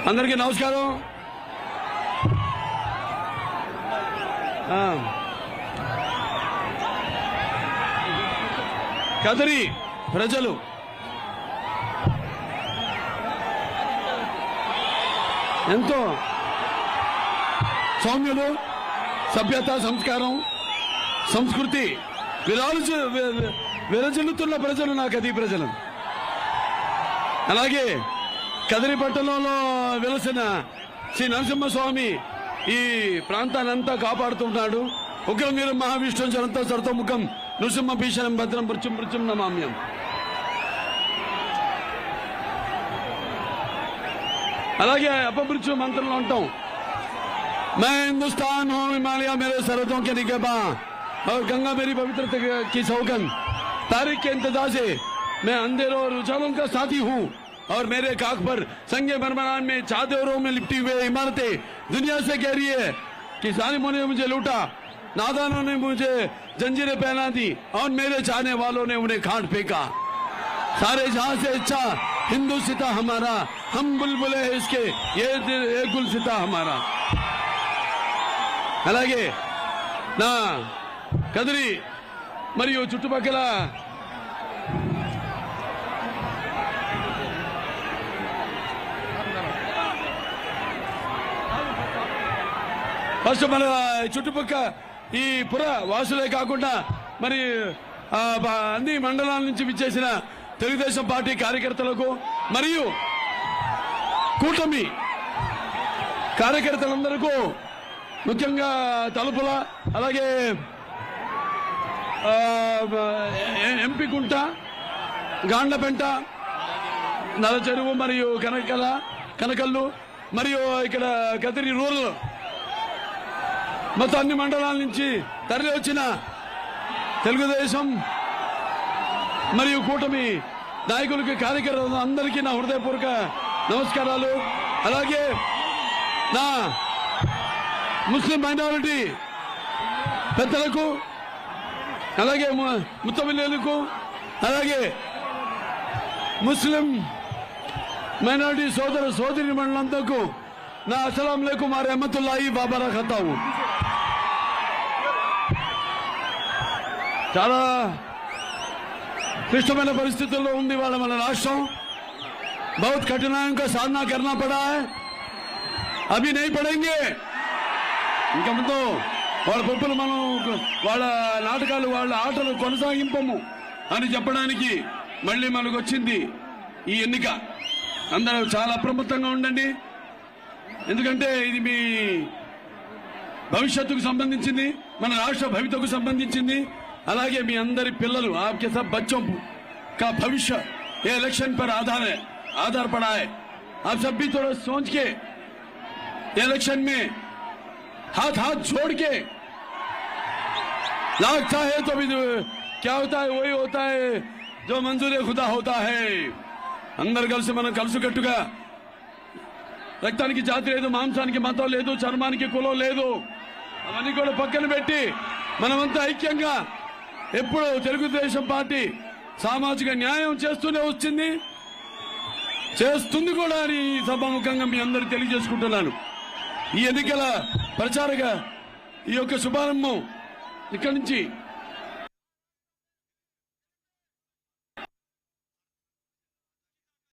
అందరికీ నమస్కారం. కదిరి ప్రజలు ఎంతో సౌమ్యులు, సభ్యత, సంస్కారం, సంస్కృతి విరజిల్లుతున్న ప్రజలు నా కదిరి ప్రజలు. అలాగే కదిరి పట్టణంలో వెలసిన శ్రీ నరసింహస్వామి ఈ ప్రాంతాన్నంతా కాపాడుతున్నాడు. ఉగ్రమీరు మహావిష్ణు జనంతో సర్తముఖం నృసింహ భీషణం భద్రం మృత్యుం మృత్యుం నమామ్యం. అలాగే అపమృత్యు మంత్రంలో ఉంటాం. मैं हिंदुस्तान हूँ, हिमालय मेरे सरहदों के निगहबां और गंगा मेरी पवित्रता की सौगंध. तारीख के इंतजार से मैं अंधेरों और उजालों का साथी हूँ और मेरे काख पर संगे मरमरान में चादरों में लिपटी हुए इमारतें दुनिया से कह रही है कि जालिमों ने मुझे लूटा, नादानों ने मुझे जंजीरें पहना दी और मेरे चाहने वालों ने उन्हें खाट फेंका. सारे जहां से अच्छा हिंदू सिता हमारा, हम बुलबुले हैं इसके, ये गुल सिता हमारा. అలాగే నా కదిరి మరియు చుట్టుపక్కల ఫస్ట్ మన చుట్టుపక్కల ఈ పుర వాసులే కాకుండా మరి అన్ని మండలాల నుంచి విచ్చేసిన తెలుగుదేశం పార్టీ కార్యకర్తలకు మరియు కూటమి కార్యకర్తలందరికీ ముఖ్యంగా తలుపుల, అలాగే ఎంపీ గుంట, గాండ్లపెంట, నల్లచెరువు మరియు కనకల్లు మరియు ఇక్కడ కదిరి రూరల్ మొత్తం అన్ని మండలాల నుంచి తరలి వచ్చిన తెలుగుదేశం మరియు కూటమి నాయకులకి, కార్యకర్తలు అందరికీ నా హృదయపూర్వక నమస్కారాలు. అలాగే నా ముస్లిం మైనారిటీ పెద్దలకు, అలాగే ముత్తమిల్లులకు, అలాగే ముస్లిం మైనారిటీ సోదరి మండలంతకు నా అస్సలాం అలైకుం wa rahmatullahi wa barakatuh. చాలా క్లిష్టమైన పరిస్థితుల్లో ఉంది వాళ్ళ మన రాష్ట్రం. बहुत कठिनाइयों का सामना करना पड़ा है, अभी नहीं पड़ेंगे. ఇంకా ముందు వాళ్ళ పప్పులు మనం వాళ్ళ నాటకాలు, వాళ్ళ ఆటలు కొనసాగింపము అని చెప్పడానికి మళ్ళీ మనకు వచ్చింది ఈ ఎన్నిక. అందరూ చాలా అప్రమత్తంగా ఉండండి, ఎందుకంటే ఇది మీ భవిష్యత్తుకు సంబంధించింది, మన రాష్ట్ర భవితకు సంబంధించింది. అలాగే మీ అందరి పిల్లలు, आपके सब बच्चों का भविष्य ये इलेक्शन पर आधार पड़ा है. आप सब भी थोड़ा सोच के इलेक्शन में हाथ जोड़ के, लगता है तो भी क्या होता है वही होता है जो मंजूर खुदा होता है. అందరు కలిసి మనం కలుసుకట్టుగా, రక్తానికి జాతి లేదు, మాంసానికి మతం లేదు, చర్మానికి కులం లేదు, అవన్నీ కూడా పక్కన పెట్టి మనమంతా ఐక్యంగా ఎప్పుడు తెలుగుదేశం పార్టీ సామాజిక న్యాయం చేస్తూనే వచ్చింది, చేస్తుంది కూడా అని సభాముఖంగా మీ అందరూ తెలియజేసుకుంటున్నాను. ఈ ఎన్నికల ప్రచారక ఈ యొక్క శుభారంభం ఇక్కడి నుంచి